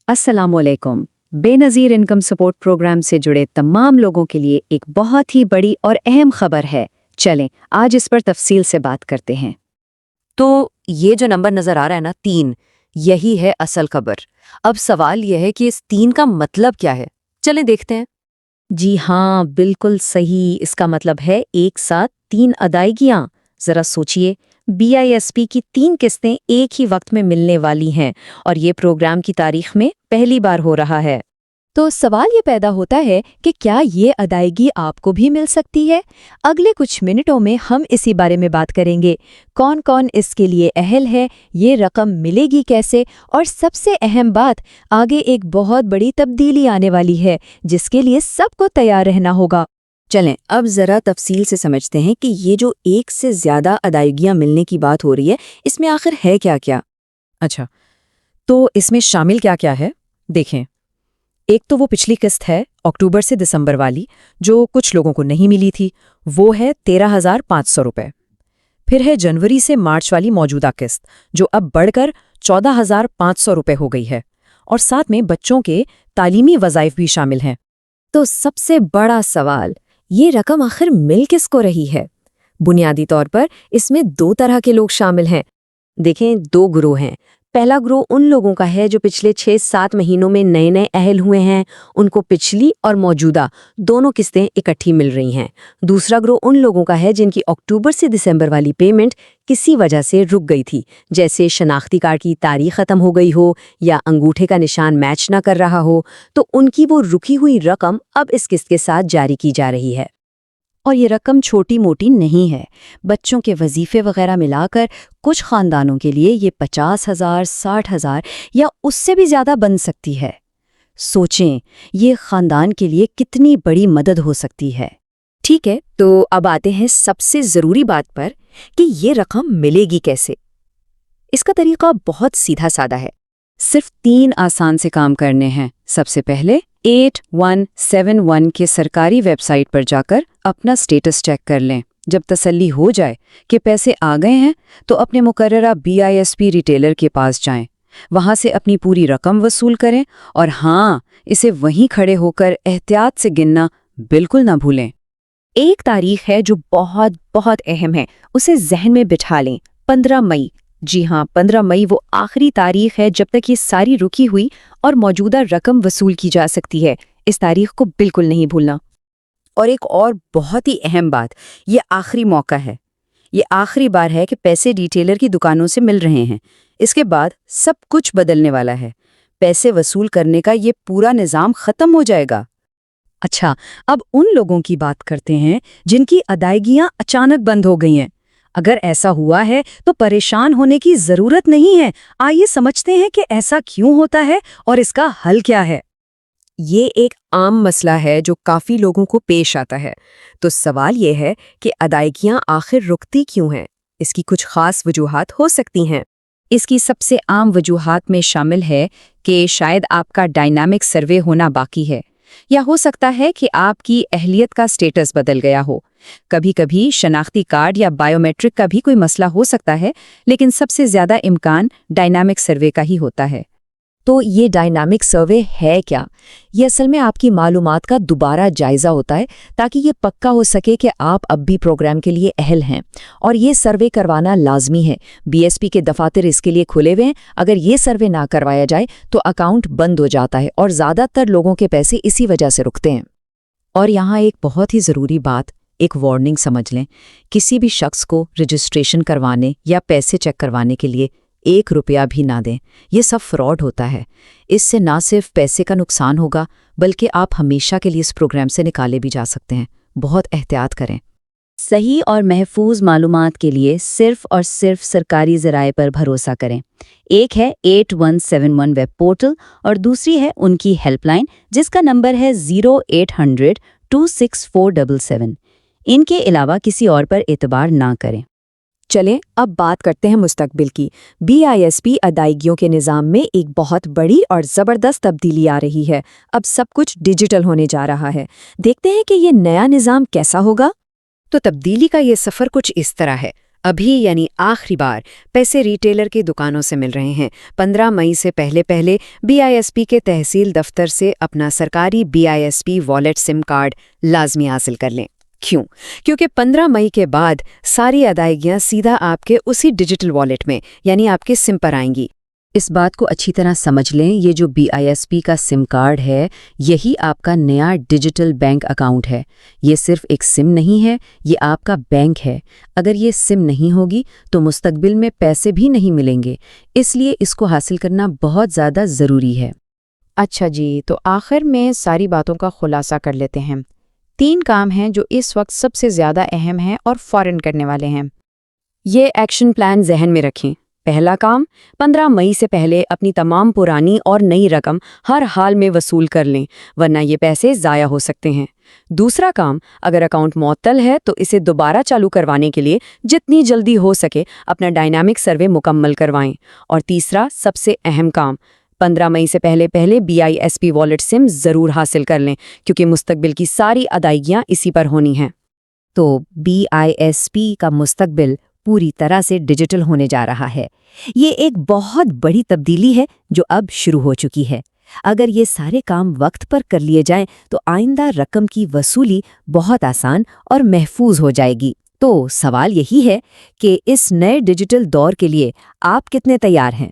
अस्सलाम वालेकुम। Benazir income support programme से जुड़े तमाम लोगों के लिए एक बहुत ही बड़ी और अहम खबर है। चलें आज इस पर तफसील से बात करते हैं। तो ये जो नंबर नजर आ रहा है ना 3, यही है असल खबर। अब सवाल यह है कि इस 3 का मतलब क्या है। चलें देखते हैं। जी हाँ, बिल्कुल सही। इसका मतलब है एक साथ 3 अदायगियाँ। जरा सोचिए, बीआईएसपी की 3 किस्तें एक ही वक्त में मिलने वाली हैं और ये प्रोग्राम की तारीख में पहली बार हो रहा है। तो सवाल ये पैदा होता है कि क्या ये अदायगी आपको भी मिल सकती है? अगले कुछ मिनटों में हम इसी बारे में बात करेंगे। कौन कौन इसके लिए अहल है, ये रकम मिलेगी कैसे, और सबसे अहम बात, आगे एक बहुत बड़ी तब्दीली आने वाली है जिसके लिए सबको तैयार रहना होगा। चलें अब जरा तफसील से समझते हैं कि ये जो एक से ज्यादा अदायगियां मिलने की बात हो रही है, इसमें आखिर है क्या क्या। अच्छा, तो इसमें शामिल क्या क्या है देखें। एक तो वो पिछली किस्त है अक्टूबर से दिसंबर वाली, जो कुछ लोगों को नहीं मिली थी, वो है 13,500 रुपये। फिर है जनवरी से मार्च वाली मौजूदा किस्त, जो अब बढ़कर 14,500 रुपये हो गई है, और साथ में बच्चों के तालीमी वज़ाइफ भी शामिल हैं। तो सबसे बड़ा सवाल, ये रकम आखिर मिल किसको रही है। बुनियादी तौर पर इसमें 2 तरह के लोग शामिल हैं। देखें, 2 ग्रोह हैं। पहला ग्रोह उन लोगों का है जो पिछले 6-7 महीनों में नए नए अहल हुए हैं, उनको पिछली और मौजूदा दोनों किस्तें इकट्ठी मिल रही हैं। दूसरा ग्रोह उन लोगों का है जिनकी अक्टूबर से दिसंबर वाली पेमेंट किसी वजह से रुक गई थी, जैसे शनाख्ती कार्ड की तारीख खत्म हो गई हो या अंगूठे का निशान मैच न कर रहा हो, तो उनकी वो रुकी हुई रकम अब इस किस्त के साथ जारी की जा रही है। और ये रकम छोटी मोटी नहीं है। बच्चों के वजीफे वगैरह मिलाकर कुछ खानदानों के लिए ये 50,000, 60,000 या उससे भी ज़्यादा बन सकती है। सोचें, ये खानदान के लिए कितनी बड़ी मदद हो सकती है। ठीक है, तो अब आते हैं सबसे ज़रूरी बात पर कि ये रकम मिलेगी कैसे। इसका तरीका बहुत सीधा साधा है। सिर्फ 3 आसान से काम करने हैं। सबसे पहले 8171 के सरकारी वेबसाइट पर जाकर अपना स्टेटस चेक कर लें। जब तसल्ली हो जाए कि पैसे आ गए हैं, तो अपने मुकर्ररा बीआईएसपी रिटेलर के पास जाएं। वहां से अपनी पूरी रकम वसूल करें, और हाँ, इसे वहीं खड़े होकर एहतियात से गिनना बिल्कुल ना भूलें। एक तारीख है जो बहुत बहुत अहम है, उसे जहन में बिठा लें। 15 मई। जी हाँ, 15 मई वो आखिरी तारीख है जब तक ये सारी रुकी हुई और मौजूदा रकम वसूल की जा सकती है। इस तारीख को बिल्कुल नहीं भूलना। और एक और बहुत ही अहम बात, ये आखिरी मौका है। ये आखिरी बार है कि पैसे रिटेलर की दुकानों से मिल रहे हैं। इसके बाद सब कुछ बदलने वाला है। पैसे वसूल करने का ये पूरा निज़ाम खत्म हो जाएगा। अच्छा, अब उन लोगों की बात करते हैं जिनकी अदायगियां अचानक बंद हो गई हैं। अगर ऐसा हुआ है तो परेशान होने की जरूरत नहीं है। आइए समझते हैं कि ऐसा क्यों होता है और इसका हल क्या है। ये एक आम मसला है जो काफ़ी लोगों को पेश आता है। तो सवाल ये है कि अदायगियां आखिर रुकती क्यों हैं? इसकी कुछ खास वजूहात हो सकती हैं। इसकी सबसे आम वजूहात में शामिल है कि शायद आपका डायनामिक सर्वे होना बाकी है, या हो सकता है कि आपकी अहलियत का स्टेटस बदल गया हो। कभी कभी शनाख्ती कार्ड या बायोमेट्रिक का भी कोई मसला हो सकता है, लेकिन सबसे ज्यादा इम्कान डायनामिक सर्वे का ही होता है। तो ये डायनामिक सर्वे है क्या? ये असल में आपकी मालूमात का दोबारा जायजा होता है ताकि ये पक्का हो सके कि आप अब भी प्रोग्राम के लिए अहल हैं, और ये सर्वे करवाना लाजमी है। बीएसपी के दफातर इसके लिए खुले हुए हैं। अगर ये सर्वे ना करवाया जाए तो अकाउंट बंद हो जाता है और ज़्यादातर लोगों के पैसे इसी वजह से रुकते हैं। और यहाँ एक बहुत ही ज़रूरी बात, एक वार्निंग समझ लें। किसी भी शख्स को रजिस्ट्रेशन करवाने या पैसे चेक करवाने के लिए 1 रुपया भी ना दें। ये सब फ्रॉड होता है। इससे ना सिर्फ पैसे का नुकसान होगा, बल्कि आप हमेशा के लिए इस प्रोग्राम से निकाले भी जा सकते हैं। बहुत एहतियात करें। सही और महफूज मालूमात के लिए सिर्फ और सिर्फ सरकारी ज़राए पर भरोसा करें। एक है 8171 वेब पोर्टल और दूसरी है उनकी हेल्पलाइन, जिसका नंबर है 0800 26477। इनके अलावा किसी और पर एतबार ना करें। चलें अब बात करते हैं मुस्तकबिल की। बीआईएसपी अदायगियों के निज़ाम में एक बहुत बड़ी और ज़बरदस्त तब्दीली आ रही है। अब सब कुछ डिजिटल होने जा रहा है। देखते हैं कि ये नया निज़ाम कैसा होगा। तो तब्दीली का ये सफ़र कुछ इस तरह है। ابھی یعنی آخری بار پیسے ریٹیلر کی دکانوں سے مل رہے ہیں۔ 15 مئی سے پہلے BISP کے تحصیل دفتر سے اپنا سرکاری BISP والیٹ سم کارڈ لازمی حاصل کر لیں۔ کیوں؟ کیونکہ 15 مئی کے بعد ساری ادائیگیاں سیدھا آپ کے اسی ڈیجیٹل والیٹ میں یعنی آپ کے سم پر آئیں گی۔ اس بات کو اچھی طرح سمجھ لیں، یہ جو BISP کا سم کارڈ ہے یہی آپ کا نیا ڈیجیٹل بینک اکاؤنٹ ہے۔ یہ صرف ایک سم نہیں ہے، یہ آپ کا بینک ہے۔ اگر یہ سم نہیں ہوگی تو مستقبل میں پیسے بھی نہیں ملیں گے، اس لیے اس کو حاصل کرنا بہت زیادہ ضروری ہے۔ اچھا جی، تو آخر میں ساری باتوں کا خلاصہ کر لیتے ہیں۔ 3 کام ہیں جو اس وقت سب سے زیادہ اہم ہیں اور فوراً کرنے والے ہیں۔ یہ ایکشن پلان ذہن میں رکھیں۔ پہلا کام، 15 مئی سے پہلے اپنی تمام پرانی اور نئی رقم ہر حال میں وصول کر لیں، ورنہ یہ پیسے ضائع ہو سکتے ہیں۔ دوسرا کام، اگر اکاؤنٹ معطل ہے تو اسے دوبارہ چالو کروانے کے لیے جتنی جلدی ہو سکے اپنا ڈائنامک سروے مکمل کروائیں۔ اور تیسرا، سب سے اہم کام، 15 مئی سے پہلے BISP والیٹ سم ضرور حاصل کر لیں، کیونکہ مستقبل کی ساری ادائیگیاں اسی پر ہونی ہیں۔ تو BISP کا مستقبل پوری طرح سے ڈیجیٹل ہونے جا رہا ہے۔ یہ ایک بہت بڑی تبدیلی ہے جو اب شروع ہو چکی ہے۔ اگر یہ سارے کام وقت پر کر لیے جائیں تو آئندہ رقم کی وصولی بہت آسان اور محفوظ ہو جائے گی۔ تو سوال یہی ہے کہ اس نئے ڈیجیٹل دور کے لیے آپ کتنے تیار ہیں؟